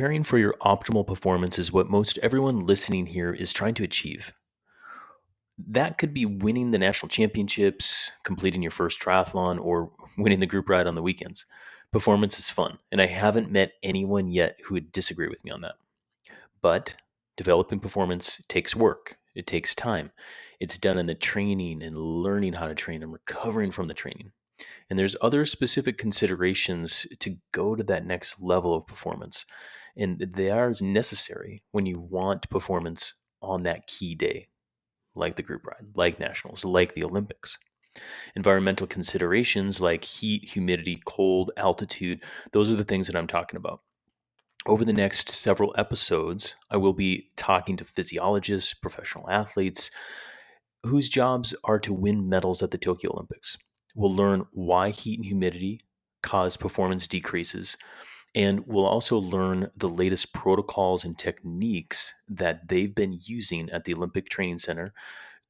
Preparing for your optimal performance is what most everyone listening here is trying to achieve. That could be winning the national championships, completing your first triathlon, or winning the group ride on the weekends. Performance is fun, and I haven't met anyone yet who would disagree with me on that. But developing performance takes work, it takes time. It's done in the training and learning how to train and recovering from the training. And there's other specific considerations to go to that next level of performance. And they are as necessary when you want performance on that key day, like the group ride, like nationals, like the Olympics. Environmental considerations like heat, humidity, cold, altitude, those are the things that I'm talking about. Over the next several episodes, I will be talking to physiologists, professional athletes whose jobs are to win medals at the Tokyo Olympics. We'll learn why heat and humidity cause performance decreases, and we'll also learn the latest protocols and techniques that they've been using at the Olympic Training Center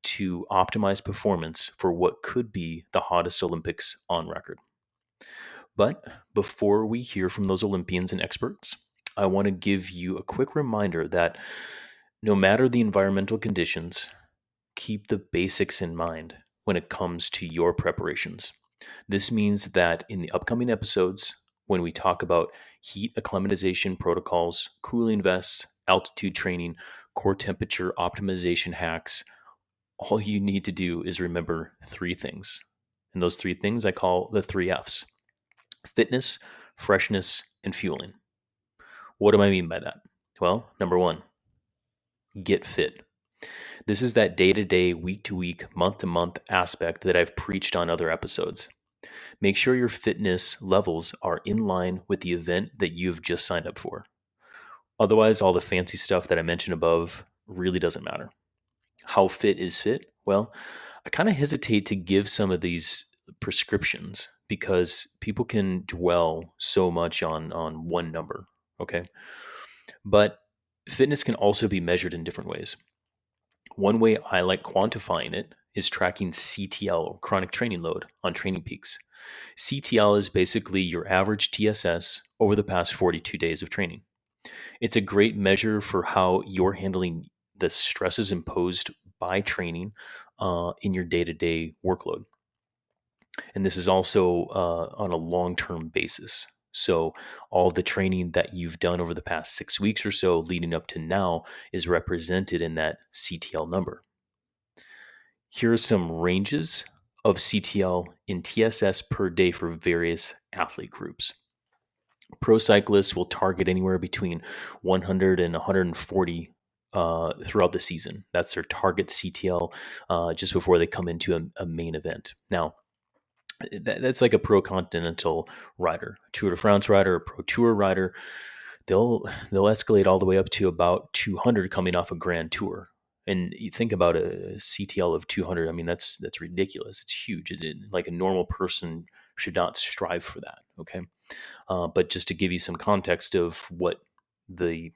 to optimize performance for what could be the hottest Olympics on record. But before we hear from those Olympians and experts, I want to give you a quick reminder that no matter the environmental conditions, keep the basics in mind when it comes to your preparations. This means that in the upcoming episodes, when we talk about heat acclimatization protocols, cooling vests, altitude training, core temperature optimization hacks, all you need to do is remember three things. And those three things I call the three F's: fitness, freshness, and fueling. What do I mean by that? Well, number one, get fit. This is that day to day, week to week, month to month aspect that I've preached on other episodes. Make sure your fitness levels are in line with the event that you've just signed up for. Otherwise, all the fancy stuff that I mentioned above really doesn't matter. How fit is fit? Well, I kind of hesitate to give some of these prescriptions because people can dwell so much on one number. Okay. But fitness can also be measured in different ways. One way I like quantifying it is tracking CTL, or chronic training load, on training peaks. CTL is basically your average TSS over the past 42 days of training. It's a great measure for how you're handling the stresses imposed by training in your day to day workload. And this is also on a long term basis. So, all the training that you've done over the past 6 weeks or so leading up to now is represented in that CTL number. Here are some ranges of CTL in TSS per day for various athlete groups. Pro cyclists will target anywhere between 100 and 140 throughout the season. That's their target CTL just before they come into a main event. Now, that's like a pro continental rider, a Tour de France rider, a pro tour rider. They'll escalate all the way up to about 200 coming off a Grand Tour. And you think about a CTL of 200. I mean, that's ridiculous. It's huge. Like a normal person should not strive for that. Okay, but just to give you some context of what the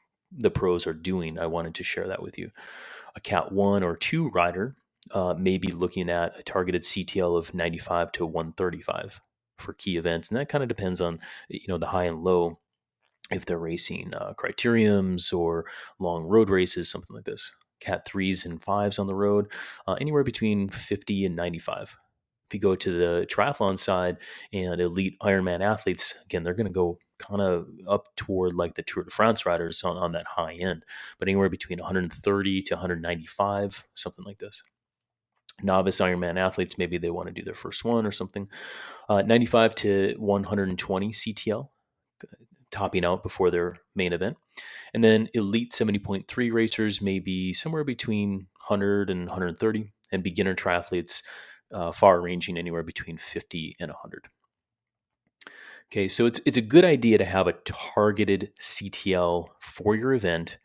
pros are doing, I wanted to share that with you. A Cat 1 or 2 rider may be looking at a targeted CTL of 95 to 135 for key events, and that kind of depends on the high and low, if they're racing criteriums or long road races, something like this. Cat 3s and 5s on the road, anywhere between 50 and 95. If you go to the triathlon side and elite Ironman athletes, again, they're going to go kind of up toward like the Tour de France riders on that high end, but anywhere between 130 to 195, something like this. Novice Ironman athletes, maybe they want to do their first one or something. 95 to 120 CTL, topping out before their main event. And then elite 70.3 racers may be somewhere between 100 and 130, and beginner triathletes far ranging anywhere between 50 and 100. Okay, so it's a good idea to have a targeted CTL for your event,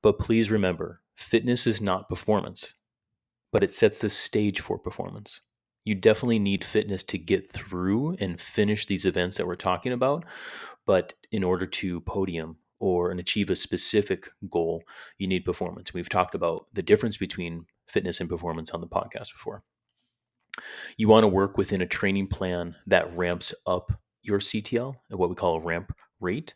but please remember, fitness is not performance, but it sets the stage for performance. You definitely need fitness to get through and finish these events that we're talking about, but in order to podium or and achieve a specific goal, you need performance. We've talked about the difference between fitness and performance on the podcast before. You want to work within a training plan that ramps up your CTL, what we call a ramp rate.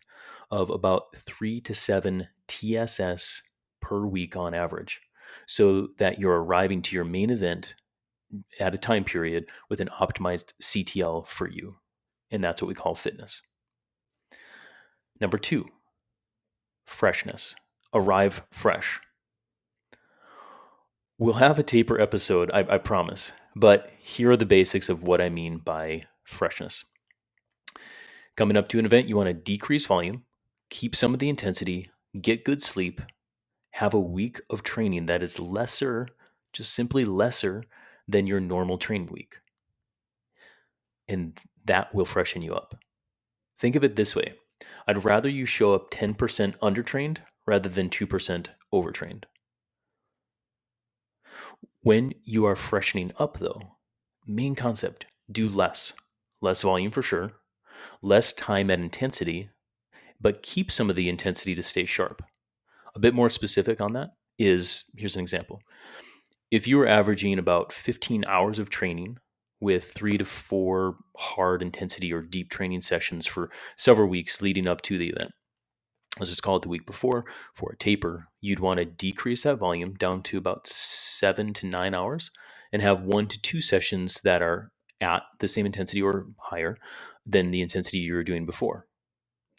of about 3 to 7 TSS per week on average, so that you're arriving to your main event at a time period with an optimized CTL for you. And that's what we call fitness. Number 2, freshness. Arrive fresh. We'll have a taper episode, I promise. But here are the basics of what I mean by freshness. Coming up to an event, you want to decrease volume, keep some of the intensity, get good sleep, have a week of training that is lesser, just simply lesser than your normal training week. And that will freshen you up. Think of it this way: I'd rather you show up 10% undertrained rather than 2% overtrained. When you are freshening up, though, main concept: do less. Less volume for sure, less time at intensity, but keep some of the intensity to stay sharp. A bit more specific on that is, here's an example. If you were averaging about 15 hours of training with 3 to 4 hard intensity or deep training sessions for several weeks leading up to the event, let's just call it the week before, for a taper, you'd want to decrease that volume down to about 7 to 9 hours and have 1 to 2 sessions that are at the same intensity or higher than the intensity you were doing before.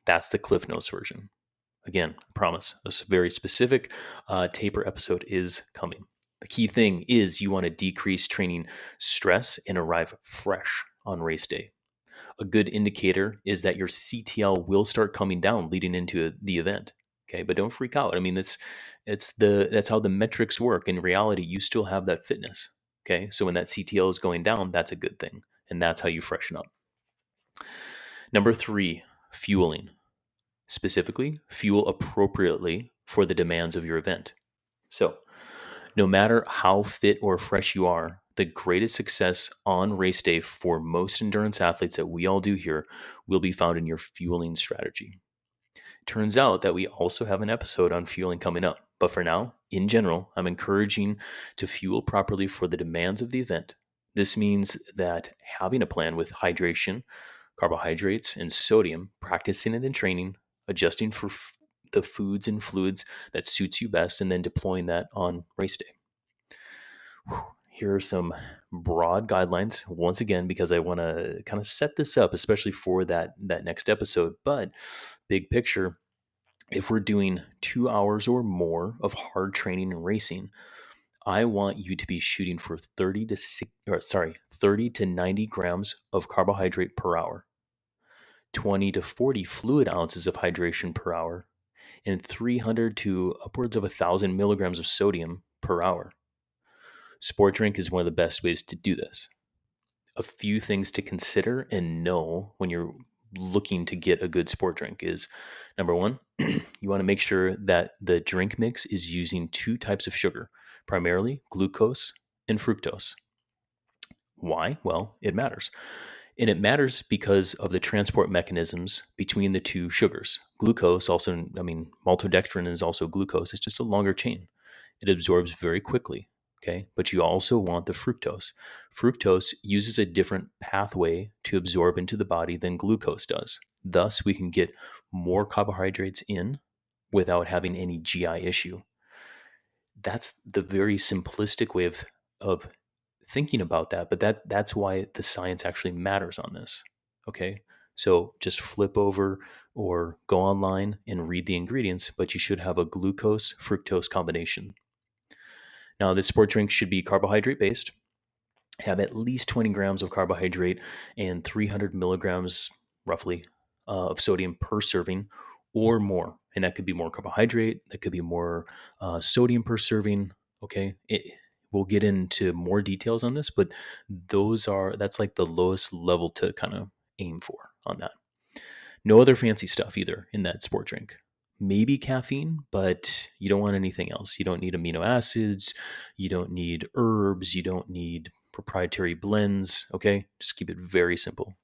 That's the Cliff Notes version. Again, I promise, a very specific taper episode is coming. The key thing is you want to decrease training stress and arrive fresh on race day. A good indicator is that your CTL will start coming down leading into the event. Okay, but don't freak out. I mean, that's how the metrics work. In reality, you still have that fitness. Okay, so when that CTL is going down, that's a good thing, and that's how you freshen up. Number 3, fueling. Specifically, fuel appropriately for the demands of your event. So, no matter how fit or fresh you are, the greatest success on race day for most endurance athletes that we all do here will be found in your fueling strategy. Turns out that we also have an episode on fueling coming up. But for now, in general, I'm encouraging to fuel properly for the demands of the event. This means that having a plan with hydration, carbohydrates, and sodium, practicing it in training, adjusting for the foods and fluids that suits you best, and then deploying that on race day. Here are some broad guidelines, once again, because I want to kind of set this up, especially for that next episode. But big picture, if we're doing 2 hours or more of hard training and racing, I want you to be shooting for 30 to 90 grams of carbohydrate per hour, 20 to 40 fluid ounces of hydration per hour, and 300 to upwards of 1,000 milligrams of sodium per hour. Sport drink is one of the best ways to do this. A few things to consider and know when you're looking to get a good sport drink is, number 1, you want to make sure that the drink mix is using 2 types of sugar, primarily glucose and fructose. Why? Well, it matters. And it matters because of the transport mechanisms between the 2 sugars. Glucose also, maltodextrin is also glucose. It's just a longer chain. It absorbs very quickly. Okay. But you also want the fructose. Fructose uses a different pathway to absorb into the body than glucose does. Thus, we can get more carbohydrates in without having any GI issue. That's the very simplistic way of thinking about that, but that's why the science actually matters on this. Okay. So just flip over or go online and read the ingredients, but you should have a glucose fructose combination. Now, this sport drink should be carbohydrate based, have at least 20 grams of carbohydrate and 300 milligrams roughly of sodium per serving or more. And that could be more carbohydrate, that could be more sodium per serving. Okay. We'll get into more details on this, but that's like the lowest level to kind of aim for on that. No other fancy stuff either in that sport drink. Maybe caffeine, but you don't want anything else. You don't need amino acids. You don't need herbs. You don't need proprietary blends. Okay. Just keep it very simple.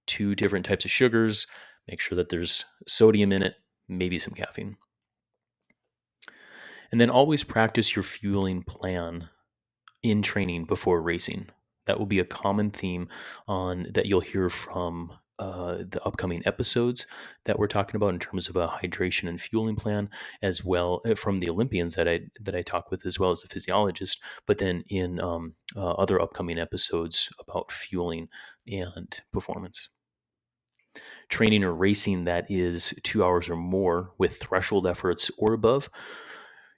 2 different types of sugars. Make sure that there's sodium in it, maybe some caffeine. And then always practice your fueling plan in training before racing. That will be a common theme that you'll hear from the upcoming episodes that we're talking about in terms of a hydration and fueling plan, as well from the Olympians that I talk with, as well as the physiologist. But then in other upcoming episodes about fueling and performance, training or racing that is 2 hours or more with threshold efforts or above,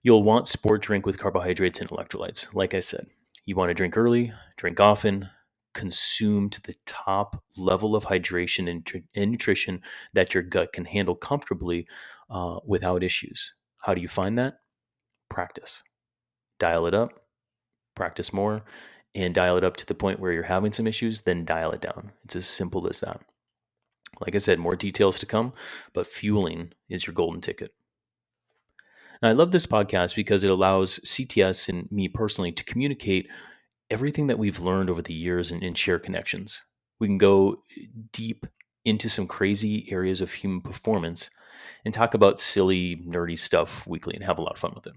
you'll want sport drink with carbohydrates and electrolytes. Like I said, you want to drink early, drink often, consume to the top level of hydration and nutrition that your gut can handle comfortably without issues. How do you find that? Practice. Dial it up, practice more, and dial it up to the point where you're having some issues, then dial it down. It's as simple as that. Like I said, more details to come, but fueling is your golden ticket. And I love this podcast because it allows CTS and me personally to communicate everything that we've learned over the years and share connections. We can go deep into some crazy areas of human performance and talk about silly, nerdy stuff weekly and have a lot of fun with it.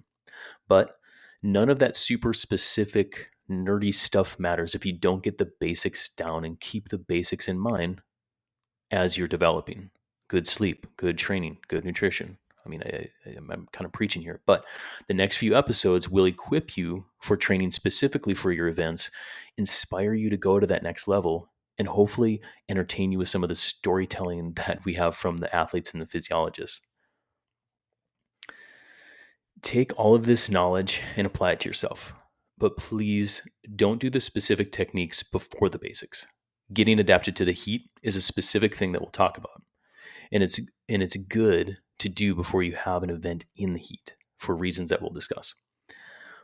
But none of that super specific, nerdy stuff matters if you don't get the basics down and keep the basics in mind as you're developing. Good sleep, good training, good nutrition. I mean, I'm kind of preaching here, but the next few episodes will equip you for training specifically for your events, inspire you to go to that next level, and hopefully entertain you with some of the storytelling that we have from the athletes and the physiologists. Take all of this knowledge and apply it to yourself, but please don't do the specific techniques before the basics. Getting adapted to the heat is a specific thing that we'll talk about. And it's good to do before you have an event in the heat for reasons that we'll discuss.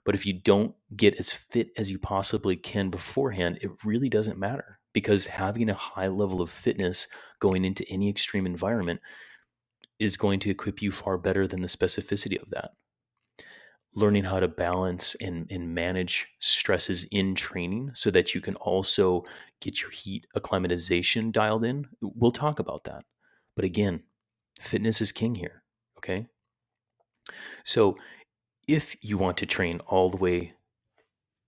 But if you don't get as fit as you possibly can beforehand, it really doesn't matter, because having a high level of fitness going into any extreme environment is going to equip you far better than the specificity of that. Learning how to balance and manage stresses in training so that you can also get your heat acclimatization dialed in. We'll talk about that. But again, fitness is king here. Okay. So if you want to train all the way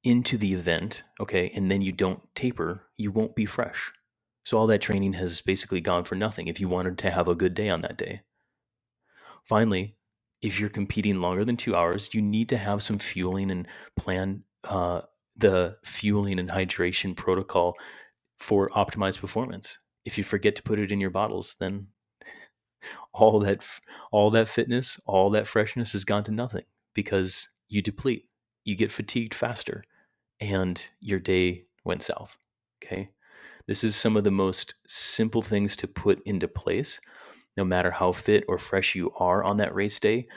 into the event, okay, and then you don't taper, you won't be fresh. So all that training has basically gone for nothing if you wanted to have a good day on that day. Finally, if you're competing longer than 2 hours, you need to have some fueling and plan the fueling and hydration protocol for optimized performance. If you forget to put it in your bottles, then all that all that fitness, all that freshness has gone to nothing because you deplete, you get fatigued faster, and your day went south. Okay? This is some of the most simple things to put into place. No matter how fit or fresh you are on that race day,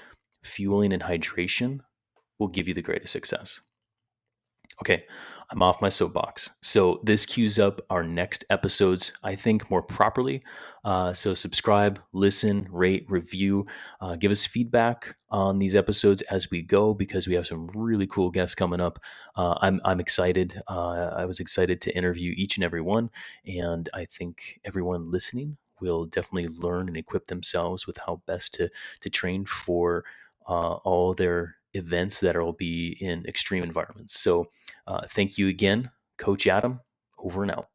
fueling and hydration will give you the greatest success. Okay, I'm off my soapbox. So this cues up our next episodes, I think, more properly. So subscribe, listen, rate, review, give us feedback on these episodes as we go, because we have some really cool guests coming up. I'm excited. I was excited to interview each and every one, and I think everyone listening will definitely learn and equip themselves with how best to train for all their events that will be in extreme environments. So thank you again, Coach Adam. Over and out.